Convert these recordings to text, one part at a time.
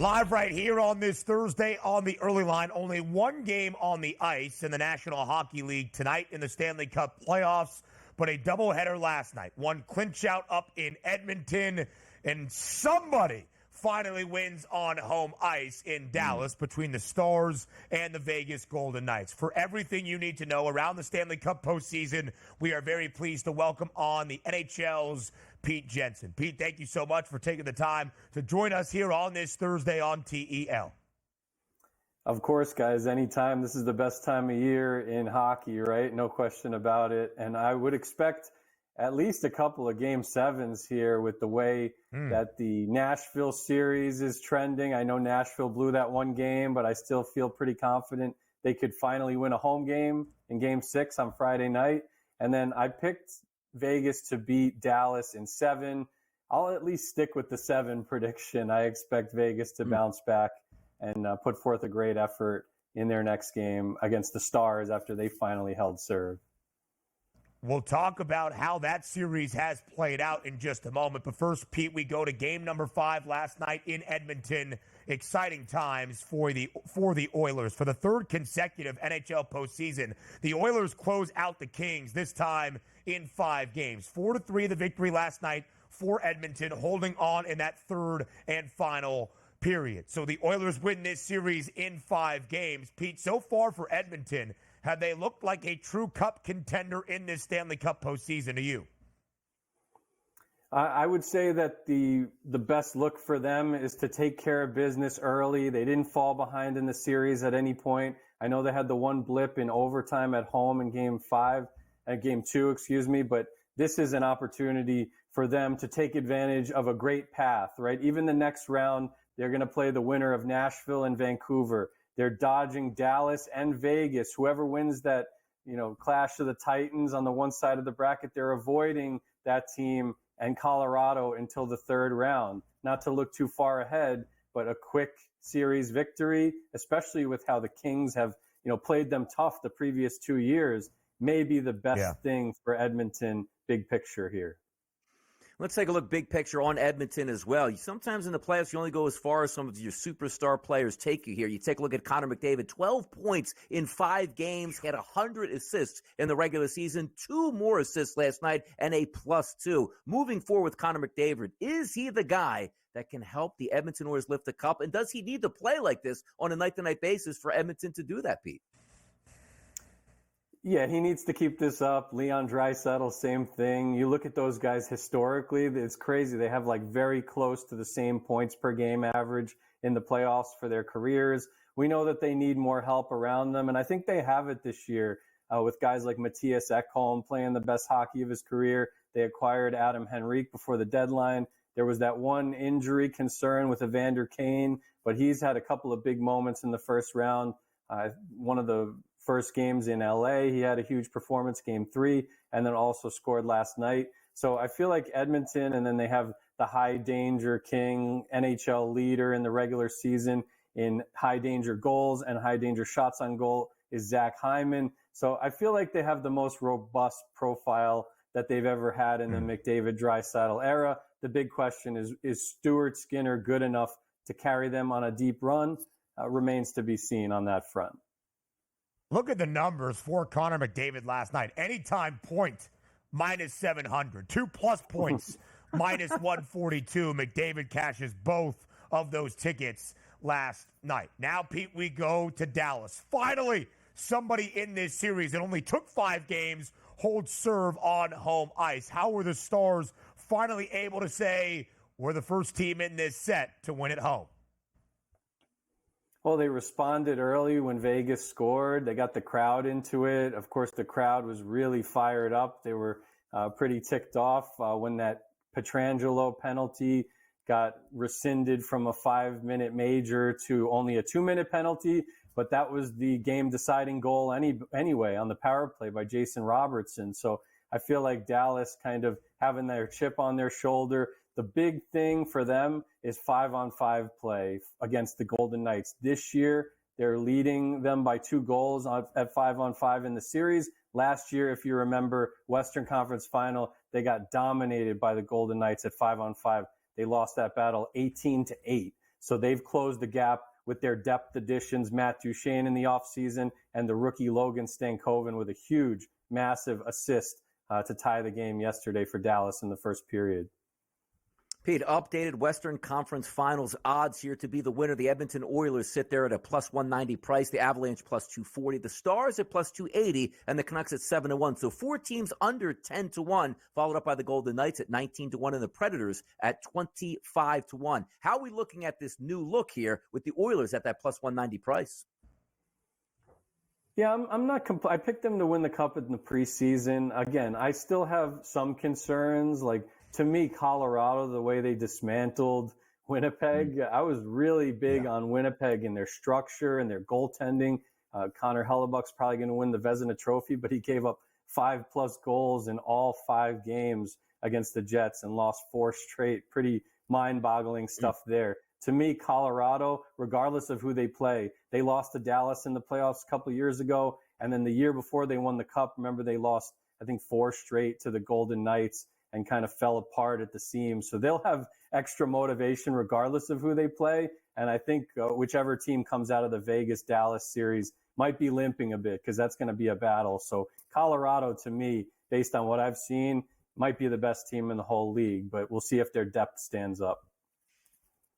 Live right here on this Thursday on the early line. Only one game on the ice in the National Hockey League tonight in the Stanley Cup playoffs, but a doubleheader last night. One clinch out up in Edmonton, and somebody finally wins on home ice in Dallas between the Stars and the Vegas Golden Knights. For everything you need to know around the Stanley Cup postseason, we are very pleased to welcome on the NHL's Pete Jensen. Pete, thank you so much for taking the time to join us here on this Thursday on TEL. Of course, guys, anytime. This is the best time of year in hockey, right? No question about it. And I would expect at least a couple of game sevens here with the way that the Nashville series is trending. I know Nashville blew that one game, but I still feel pretty confident they could finally win a home game in game 6 on Friday night. And then I picked Vegas to beat Dallas in 7. I'll at least stick with the 7 prediction. I expect Vegas to bounce back and put forth a great effort in their next game against the Stars after they finally held serve. We'll talk about how that series has played out in just a moment. But first, Pete, we go to game number 5 last night in Edmonton. Exciting times for the Oilers. For the third consecutive NHL postseason, the Oilers close out the Kings, this time in 5 games. 4-3 the victory last night for Edmonton, holding on in that third and final period. So the Oilers win this series in 5 games. Pete, so far for Edmonton, have they looked like a true Cup contender in this Stanley Cup postseason to you? I would say that the best look for them is to take care of business early. They didn't fall behind in the series at any point. I know they had the one blip in overtime at home in game 2, but this is an opportunity for them to take advantage of a great path, right? Even the next round, they're going to play the winner of Nashville and Vancouver. They're dodging Dallas and Vegas. Whoever wins that, clash of the Titans on the one side of the bracket, they're avoiding that team and Colorado until the third round. Not to look too far ahead, but a quick series victory, especially with how the Kings have, played them tough the previous 2 years, may be the best thing for Edmonton, big picture here. Let's take a look big picture on Edmonton as well. Sometimes in the playoffs, you only go as far as some of your superstar players take you here. You take a look at Connor McDavid, 12 points in 5 games, had 100 assists in the regular season, 2 more assists last night, and a +2. Moving forward with Connor McDavid, is he the guy that can help the Edmonton Oilers lift the cup? And does he need to play like this on a night-to-night basis for Edmonton to do that, Pete? Yeah, he needs to keep this up. Leon Draisaitl, same thing. You look at those guys historically, it's crazy. They have very close to the same points per game average in the playoffs for their careers. We know that they need more help around them, and I think they have it this year with guys like Matthias Ekholm playing the best hockey of his career. They acquired Adam Henrique before the deadline. There was that one injury concern with Evander Kane, but he's had a couple of big moments in the first round. One of the first games in LA, he had a huge performance, game 3, and then also scored last night. So I feel like Edmonton, and then they have the high danger king, NHL leader in the regular season in high danger goals and high danger shots on goal is Zach Hyman. So I feel like they have the most robust profile that they've ever had in the McDavid Draisaitl era. The big question is Stuart Skinner good enough to carry them on a deep run? Remains to be seen on that front. Look at the numbers for Connor McDavid last night. Anytime point, -700. 2+ points, -142. McDavid cashes both of those tickets last night. Now, Pete, we go to Dallas. Finally, somebody in this series that only took 5 games holds serve on home ice. How were the Stars finally able to say, we're the first team in this set to win at home? Well, they responded early when Vegas scored. They got the crowd into it. Of course, the crowd was really fired up. They were pretty ticked off when that Pietrangelo penalty got rescinded from a 5-minute major to only a 2-minute penalty. But that was the game-deciding goal anyway on the power play by Jason Robertson. So I feel like Dallas kind of having their chip on their shoulder. The big thing for them is 5-on-5 play against the Golden Knights. This year, they're leading them by 2 goals at 5-on-5 in the series. Last year, if you remember, Western Conference Final, they got dominated by the Golden Knights at 5-on-5. They lost that battle 18-8. So they've closed the gap with their depth additions, Matt Duchene in the offseason, and the rookie Logan Stankoven with a huge, massive assist to tie the game yesterday for Dallas in the first period. Pete, updated Western Conference Finals odds here to be the winner. The Edmonton Oilers sit there at a plus 190 price, the Avalanche plus 240, the Stars at plus 280, and the Canucks at 7-1. So 4 teams under 10-1, followed up by the Golden Knights at 19-1 and the Predators at 25-1. How are we looking at this new look here with the Oilers at that plus 190 price? Yeah, I'm not. I picked them to win the Cup in the preseason. Again, I still have some concerns. Like, to me, Colorado, the way they dismantled Winnipeg, I was really big on Winnipeg and their structure and their goaltending. Connor Hellebuck's probably going to win the Vezina Trophy, but he gave up 5+ goals in all 5 games against the Jets and lost 4 straight. Pretty mind-boggling stuff there. To me, Colorado, regardless of who they play, they lost to Dallas in the playoffs a couple of years ago. And then the year before they won the Cup, remember they lost, I think, 4 straight to the Golden Knights and kind of fell apart at the seams. So they'll have extra motivation regardless of who they play. And I think whichever team comes out of the Vegas-Dallas series might be limping a bit because that's going to be a battle. So Colorado, to me, based on what I've seen, might be the best team in the whole league. But we'll see if their depth stands up.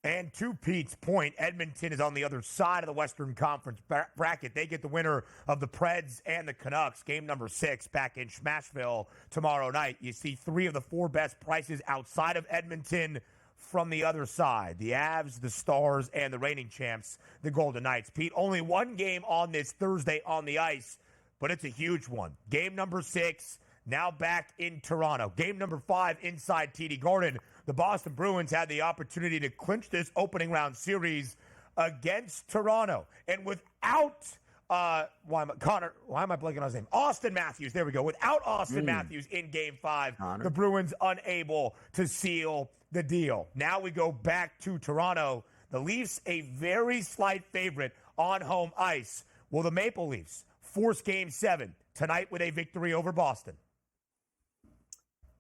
And to Pete's point, Edmonton is on the other side of the Western Conference bracket. They get the winner of the Preds and the Canucks, game number 6 back in Smashville tomorrow night. You see 3 of the 4 best prices outside of Edmonton from the other side. The Avs, the Stars, and the reigning champs, the Golden Knights. Pete, only one game on this Thursday on the ice, but it's a huge one. Game number 6, now back in Toronto. Game number 5 inside TD Garden. The Boston Bruins had the opportunity to clinch this opening round series against Toronto. And without, why am I blanking on his name? Austin Matthews, there we go. Without Austin Matthews in game 5, the Bruins unable to seal the deal. Now we go back to Toronto. The Leafs, a very slight favorite on home ice. Will the Maple Leafs force game 7 tonight with a victory over Boston?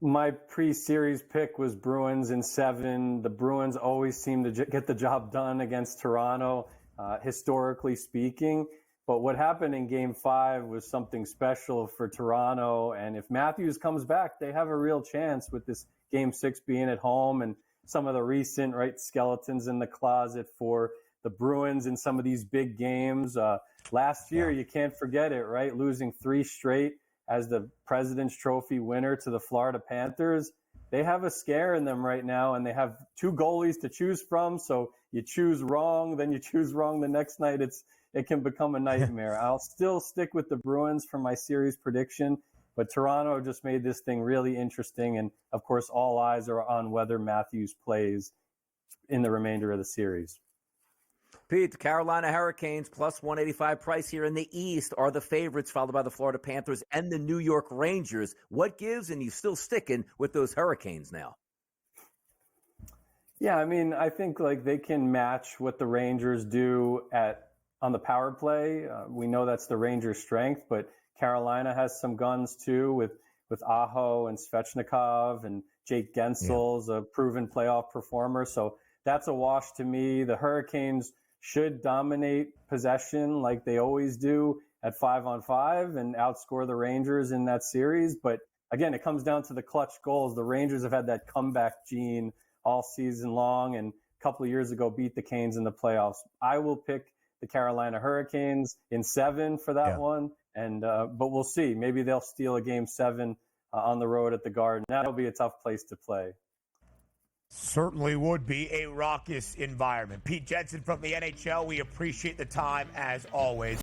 My pre-series pick was Bruins in 7. The Bruins always seem to get the job done against Toronto, historically speaking. But what happened in Game 5 was something special for Toronto. And if Matthews comes back, they have a real chance with this Game 6 being at home and some of the recent skeletons in the closet for the Bruins in some of these big games. Last year, you can't forget it, right? Losing 3 straight as the President's Trophy winner to the Florida Panthers. They have a scare in them right now, and they have 2 goalies to choose from. So you choose wrong, then you choose wrong the next night. It can become a nightmare. I'll still stick with the Bruins for my series prediction, but Toronto just made this thing really interesting. And of course, all eyes are on whether Matthews plays in the remainder of the series. Pete, the Carolina Hurricanes plus 185 price here in the East are the favorites, followed by the Florida Panthers and the New York Rangers. What gives, and you still sticking with those Hurricanes now? Yeah, I mean, I think they can match what the Rangers do on the power play. We know that's the Rangers' strength, but Carolina has some guns too with Aho and Svechnikov, and Jake Gensel's a proven playoff performer. So that's a wash to me. The Hurricanes should dominate possession like they always do at 5-on-5 and outscore the Rangers in that series. But again, it comes down to the clutch goals. The Rangers have had that comeback gene all season long, and a couple of years ago beat the Canes in the playoffs. I will pick the Carolina Hurricanes in 7 for that one. And but we'll see. Maybe they'll steal a game 7 on the road at the Garden. That'll be a tough place to play. Certainly would be a raucous environment. Pete Jensen from the NHL, we appreciate the time as always.